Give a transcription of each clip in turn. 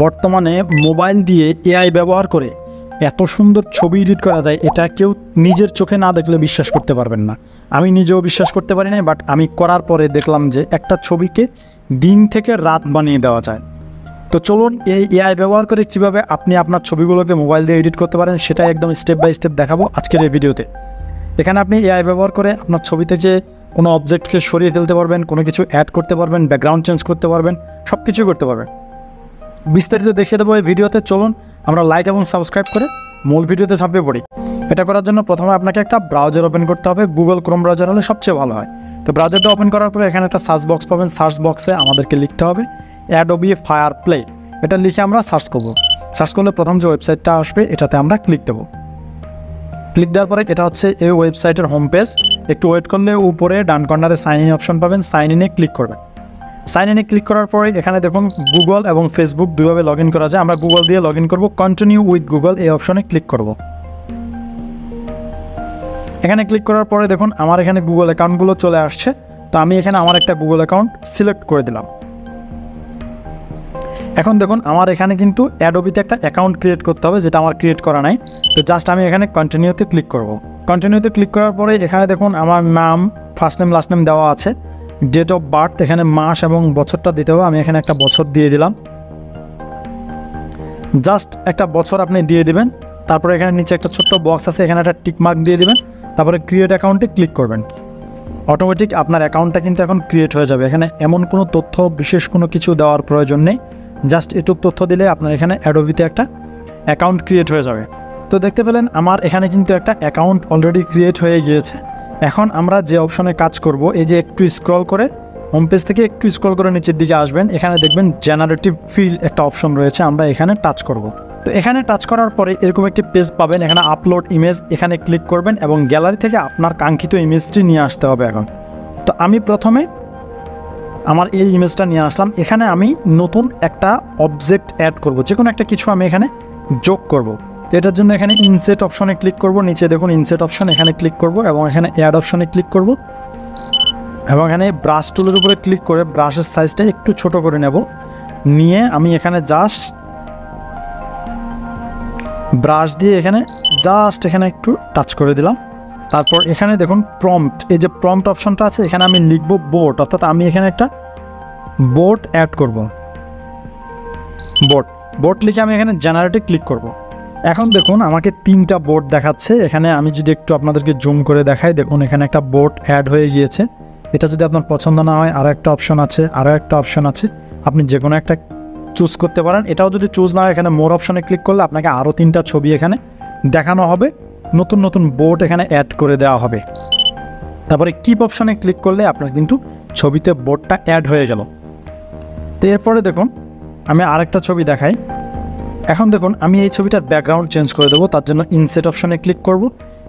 বর্তমানে মোবাইল দিয়ে এআই ব্যবহার করে এত সুন্দর ছবি এডিট করা যায়, এটা কেউ নিজের চোখে না দেখলে বিশ্বাস করতে পারবেন না। আমি নিজেও বিশ্বাস করতে পারি না, বাট আমি করার পরে দেখলাম যে একটা ছবিকে দিন থেকে রাত বানিয়ে দেওয়া যায়। তো চলুন এই এআই ব্যবহার করে কীভাবে আপনি আপনার ছবিগুলোকে মোবাইল দিয়ে এডিট করতে পারেন সেটাই একদম স্টেপ বাই স্টেপ দেখাবো আজকের এই ভিডিওতে। এখানে আপনি এআই ব্যবহার করে আপনার ছবি থেকে কোনো অবজেক্টকে সরিয়ে ফেলতে পারবেন, কোনো কিছু অ্যাড করতে পারবেন, ব্যাকগ্রাউন্ড চেঞ্জ করতে পারবেন, সব কিছুই করতে পারবেন। বিস্তারিত দেখিয়ে দেবো এই ভিডিওতে। চলুন আমরা লাইক এবং সাবস্ক্রাইব করে মূল ভিডিওতে ঝাঁপিয়ে পড়ি। এটা করার জন্য প্রথমে আপনাকে একটা ব্রাউজার ওপেন করতে হবে। গুগল ক্রোম ব্রাউজার হলে সবচেয়ে ভালো হয়। তো ব্রাউজারটা ওপেন করার পরে এখানে একটা সার্চ বক্স পাবেন। সার্চ বক্সে আমাদেরকে লিখতে হবে অ্যাডোবি ফায়ারপ্লে। এটা লিখে আমরা সার্চ করব। সার্চ করলে প্রথম যে ওয়েবসাইটটা আসবে এটাতে আমরা ক্লিক দেবো। ক্লিক দেওয়ার পরে এটা হচ্ছে এই ওয়েবসাইটের হোম পেজ। একটু ওয়েট করলে উপরে ডান কর্নারে সাইন ইন অপশন পাবেন, সাইন ইনে ক্লিক করবেন। সাইন ইনে ক্লিক করার পরে এখানে দেখুন গুগল এবং ফেসবুক দুইভাবে লগ ইন করা যায়। আমরা গুগল দিয়ে লগ ইন করবো। কন্টিনিউ উইথ গুগল এই অপশনে ক্লিক করব। এখানে ক্লিক করার পরে দেখুন আমার এখানে গুগল অ্যাকাউন্টগুলো চলে আসছে। তো আমি এখানে আমার একটা গুগল অ্যাকাউন্ট সিলেক্ট করে দিলাম। এখন দেখুন আমার এখানে কিন্তু অ্যাডোবিতে একটা অ্যাকাউন্ট ক্রিয়েট করতে হবে, যেটা আমার ক্রিয়েট করা নাই। তো জাস্ট আমি এখানে কন্টিনিউতে ক্লিক করব। কন্টিনিউতে ক্লিক করার পরে এখানে দেখুন আমার নাম, ফার্স্ট নেম, লাস্ট নেম দেওয়া আছে। ডেট অফ বার্থ, এখানে মাস এবং বছরটা দিতে হবে। আমি এখানে একটা বছর দিয়ে দিলাম। জাস্ট একটা বছর আপনি দিয়ে দিবেন। তারপরে এখানে নিচে একটা ছোট্ট বক্স আছে, এখানে একটা টিক মার্ক দিয়ে দিবেন। তারপরে ক্রিয়েট অ্যাকাউন্টে ক্লিক করবেন। অটোমেটিক আপনার অ্যাকাউন্টটা কিন্তু এখন ক্রিয়েট হয়ে যাবে। এখানে এমন কোনো তথ্য, বিশেষ কোনো কিছু দেওয়ার প্রয়োজন নেই। জাস্ট এটুক তথ্য দিলে আপনার এখানে অ্যাডোবিতে একটা অ্যাকাউন্ট ক্রিয়েট হয়ে যাবে। তো দেখতে পেলেন আমার এখানে কিন্তু একটা অ্যাকাউন্ট অলরেডি ক্রিয়েট হয়ে গিয়েছে। এখন আমরা যে অপশনে কাজ করব, এই যে একটু স্ক্রল করে হোম পেজ থেকে একটু স্ক্রল করে নিচের দিকে আসবেন। এখানে দেখবেন জেনারেটিভ ফিল একটা অপশন রয়েছে, আমরা এখানে টাচ করব। তো এখানে টাচ করার পরে এরকম একটি পেজ পাবেন। এখানে আপলোড ইমেজ, এখানে ক্লিক করবেন এবং গ্যালারি থেকে আপনার কাঙ্ক্ষিত ইমেজটি নিয়ে আসতে হবে। এখন তো আমি প্রথমে আমার এই ইমেজটা নিয়ে আসলাম। এখানে আমি নতুন একটা অবজেক্ট অ্যাড করব, যে কোনো একটা কিছু আমি এখানে যোগ করব। তো এটার জন্য এখানে ইনসেট অপশনে ক্লিক করব। নিচে দেখুন ইনসেট অপশন, এখানে ক্লিক করব এবং এখানে অ্যাড অপশনে ক্লিক করব এবং এখানে ব্রাশ টুলের উপরে ক্লিক করে ব্রাশের সাইজটা একটু ছোট করে নেব। নিয়ে আমি এখানে জাস্ট ব্রাশ দিয়ে এখানে এখানে একটু টাচ করে দিলাম। তারপর এখানে দেখুন প্রম্পট, এই যে প্রম্পট অপশনটা আছে, এখানে আমি লিখব বোর্ড, অর্থাৎ আমি এখানে একটা বোর্ড অ্যাড করব। বোর্ড লিখে আমি এখানে জেনারেটে ক্লিক করব। এখন দেখুন আমাকে 3টা বোর্ড দেখাচ্ছে। এখানে আমি যদি একটু আপনাদেরকে জুম করে দেখাই, দেখুন এখানে একটা বোর্ড অ্যাড হয়ে গিয়েছে। এটা যদি আপনার পছন্দ না হয় আরও একটা অপশন আছে, আপনি যে কোনো একটা চুজ করতে পারেন। এটাও যদি চুজ না হয় এখানে মোর অপশনে ক্লিক করলে আপনাকে আরও 3টা ছবি এখানে দেখানো হবে। নতুন নতুন বোর্ড এখানে অ্যাড করে দেওয়া হবে। তারপরে কিপ অপশনে ক্লিক করলে আপনার কিন্তু ছবিতে বোর্ডটা অ্যাড হয়ে গেল। তো এরপরে দেখুন আমি আরেকটা ছবি দেখাই। এখন দেখুন আমি এই ছবিটার ব্যাকগ্রাউন্ড চেঞ্জ করে দেবো। তার জন্য ইনসেট অপশনে ক্লিক করব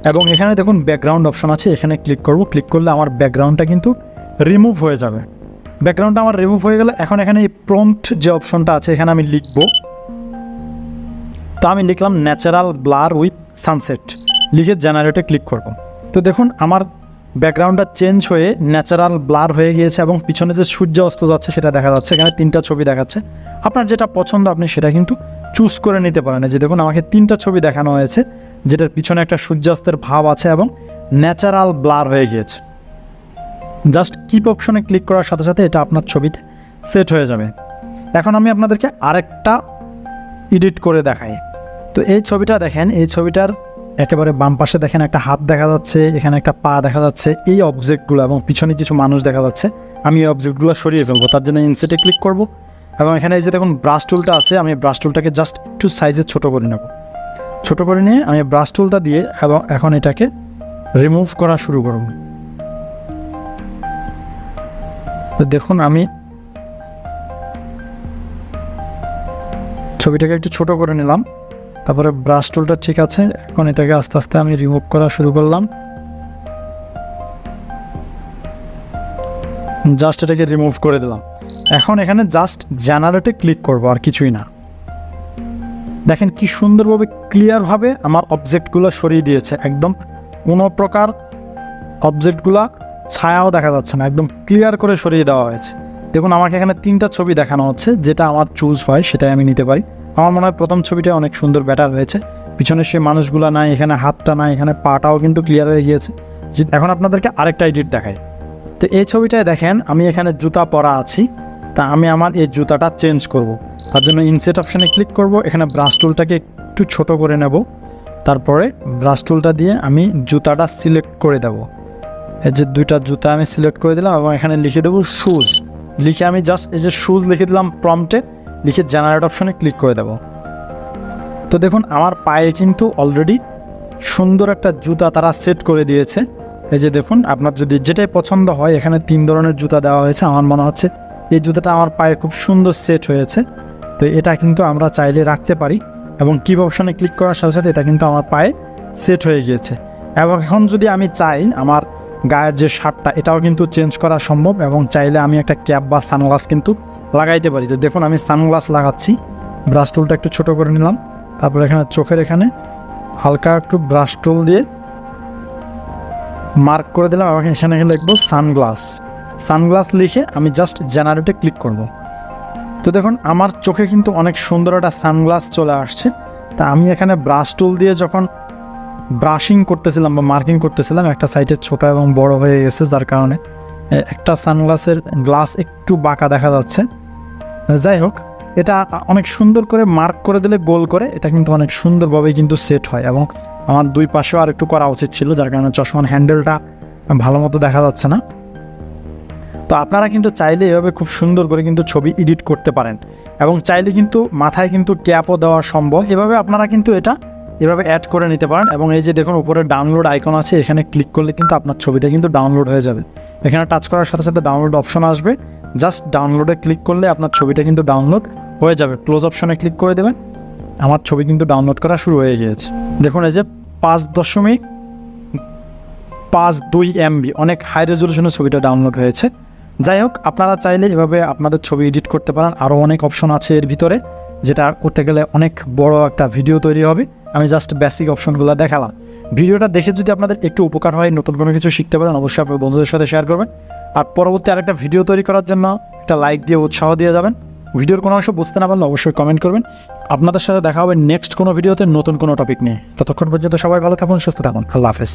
এবং এখানে দেখুন ব্যাকগ্রাউন্ড অপশন আছে, এখানে ক্লিক করব। ক্লিক করলে আমার ব্যাকগ্রাউন্ডটা কিন্তু রিমুভ হয়ে যাবে। ব্যাকগ্রাউন্ডটা আমার রিমুভ হয়ে গেলে এখন এখানে এই প্রম্পট যে অপশনটা আছে, এখানে আমি লিখব। তো আমি লিখলাম ন্যাচারাল ব্লার উইথ সানসেট, লিখে জেনারেটে ক্লিক করব। তো দেখুন আমার ব্যাকগ্রাউন্ডটা চেঞ্জ হয়ে ন্যাচারাল ব্লার হয়ে গিয়েছে এবং পিছনে যে সূর্য অস্ত যাচ্ছে সেটা দেখা যাচ্ছে। এখানে 3টা ছবি দেখাচ্ছে। আপনার যেটা পছন্দ আপনি সেটা কিন্তু চুজ করে নিতে পারেন। যে দেখুন আমাকে 3টা ছবি দেখানো হয়েছে, যেটার পিছনে একটা সূর্যাস্তের ভাব আছে এবং ন্যাচারাল ব্লার হয়ে গিয়েছে। জাস্ট কিপ অপশনে ক্লিক করার সাথে সাথে এটা আপনার ছবিতে সেট হয়ে যাবে। এখন আমি আপনাদেরকে আরেকটা এডিট করে দেখাই। তো এই ছবিটা দেখেন, এই ছবিটার একেবারে বাম পাশে দেখেন একটা হাত দেখা যাচ্ছে, এখানে একটা পা দেখা যাচ্ছে, এই অবজেক্টগুলো এবং পিছনে কিছু মানুষ দেখা যাচ্ছে। আমি এই অবজেক্টগুলো সরিয়ে ফেলবো। তার জন্য ইনসেটে ক্লিক করব এবং এখানে এই যে দেখুন ব্রাশ টুলটা আছে, আমি ব্রাশ টুলটাকে জাস্ট একটু সাইজে ছোট করে নেব। ছোট করে নিয়ে আমি ব্রাশ টুলটা দিয়ে এবং এখন এটাকে রিমুভ করা শুরু করব। তো দেখুন আমি ছবিটাকে একটু ছোট করে নিলাম। তারপরে ব্রাশ টুলটা ঠিক আছে, এখন এটাকে আস্তে আস্তে আমি রিমুভ করা শুরু করলাম। জাস্ট এটাকে রিমুভ করে দিলাম। এখন এখানে জাস্ট জেনারেটে ক্লিক করব, আর কিছুই না। দেখেন কি সুন্দরভাবে ক্লিয়ারভাবে আমার অবজেক্টগুলো সরিয়ে দিয়েছে। একদম কোনো প্রকার অবজেক্টগুলো ছায়াও দেখা যাচ্ছে না, একদম ক্লিয়ার করে সরিয়ে দেওয়া হয়েছে। দেখুন আমাকে এখানে 3টা ছবি দেখানো হচ্ছে, যেটা আমার চুজ হয় সেটাই আমি নিতে পারি। আমার মনে হয় প্রথম ছবিটা অনেক সুন্দর বেটার হয়েছে, পিছনে সে মানুষগুলো নাই, এখানে হাতটা নাই, এখানে পাটাও কিন্তু ক্লিয়ার হয়ে গিয়েছে। এখন আপনাদেরকে আরেকটা এডিট দেখাই। তো এই ছবিটায় দেখেন আমি এখানে জুতা পরা আছি, তা আমি আমার এই জুতাটা চেঞ্জ করব। তার জন্য ইনসেট অপশানে ক্লিক করব, এখানে ব্রাশ টুলটাকে একটু ছোট করে নেব, তারপরে ব্রাশ টুলটা দিয়ে আমি জুতাটা সিলেক্ট করে দেব। এই যে 2টা জুতা আমি সিলেক্ট করে দিলাম এবং এখানে লিখে দেবো শুজ। লিখে আমি জাস্ট এই যে শুজ লিখে দিলাম প্রম্পটে, লিখে জেনারেট অপশানে ক্লিক করে দেব। তো দেখুন আমার পায়ে কিন্তু অলরেডি সুন্দর একটা জুতা তারা সেট করে দিয়েছে। এই যে দেখুন, আপনার যদি যেটাই পছন্দ হয়, এখানে 3 ধরনের জুতা দেওয়া হয়েছে। আমার মনে হচ্ছে এই জুতাটা আমার পায়ে খুব সুন্দর সেট হয়েছে। তো এটা কিন্তু আমরা চাইলে রাখতে পারি এবং কিপ অপশানে ক্লিক করার সাথে সাথে এটা কিন্তু আমার পায়ে সেট হয়ে গিয়েছে। এবং এখন যদি আমি চাই আমার গায়ের যে শার্টটা এটাও কিন্তু চেঞ্জ করা সম্ভব, এবং চাইলে আমি একটা ক্যাপ বা সানগ্লাস কিন্তু লাগাইতে পারি। তো দেখুন আমি সানগ্লাস লাগাচ্ছি, ব্রাশ টুলটা একটু ছোট করে নিলাম, তারপর এখানে চোখের এখানে হালকা একটু ব্রাশ টুল দিয়ে মার্ক করে দিলাম এবং এখানে লিখবো সানগ্লাস। সানগ্লাস লিখে আমি জাস্ট জেনারেটে ক্লিক করব। তো দেখুন আমার চোখে কিন্তু অনেক সুন্দর একটা সানগ্লাস চলে আসছে। তা আমি এখানে ব্রাশ টুল দিয়ে যখন ব্রাশিং করতেছিলাম বা মার্কিং করতেছিলাম, একটা সাইডে ছোট এবং বড় হয়ে গেছে, যার কারণে একটা সানগ্লাসের গ্লাস একটু বাঁকা দেখা যাচ্ছে। যাই হোক, এটা অনেক সুন্দর করে মার্ক করে দিলে গোল করে এটা কিন্তু অনেক সুন্দরভাবেই কিন্তু সেট হয়। এবং আমার 2 পাশেও আর একটু করা উচিত ছিল, যার কারণে চশমার হ্যান্ডেলটা ভালো মতো দেখা যাচ্ছে না। তো আপনারা কিন্তু চাইলে এভাবে খুব সুন্দর করে কিন্তু ছবি এডিট করতে পারেন, এবং চাইলে কিন্তু মাথায় কিন্তু ক্যাপও দেওয়া সম্ভব। এভাবে আপনারা কিন্তু এটা এভাবে অ্যাড করে নিতে পারেন। এবং এই যে দেখুন উপরে ডাউনলোড আইকন আছে, এখানে ক্লিক করলে কিন্তু আপনার ছবিটা কিন্তু ডাউনলোড হয়ে যাবে। এখানে টাচ করার সাথে সাথে ডাউনলোড অপশন আসবে, জাস্ট ডাউনলোডে ক্লিক করলে আপনার ছবিটা কিন্তু ডাউনলোড হয়ে যাবে। ক্লোজ অপশনে ক্লিক করে দেবেন, আমার ছবি কিন্তু ডাউনলোড করা শুরু হয়ে গিয়েছে। দেখুন এই যে 5.52 MB, অনেক হাই রেজলিউশনের ছবিটা ডাউনলোড হয়েছে। যাই হোক, আপনারা চাইলে এভাবে আপনাদের ছবি এডিট করতে পারেন। আরও অনেক অপশন আছে এর ভিতরে, যেটা করতে গেলে অনেক বড় একটা ভিডিও তৈরি হবে। আমি জাস্ট বেসিক অপশনগুলো দেখালাম। ভিডিওটা দেখে যদি আপনাদের একটু উপকার হয়, নতুন কোনো কিছু শিখতে পারেন, অবশ্যই আপনার বন্ধুদের সাথে শেয়ার করবেন। আর পরবর্তী আরেকটা ভিডিও তৈরি করার জন্য একটা লাইক দিয়ে উৎসাহ দিয়ে যাবেন। ভিডিওর কোনো অংশ বুঝতে না পারলে অবশ্যই কমেন্ট করবেন। আপনাদের সাথে দেখা হবে নেক্সট কোনো ভিডিওতে নতুন কোনো টপিক নিয়ে। ততক্ষণ পর্যন্ত সবাই ভালো থাকুন, সুস্থ থাকুন। আল্লাহ হাফেজ।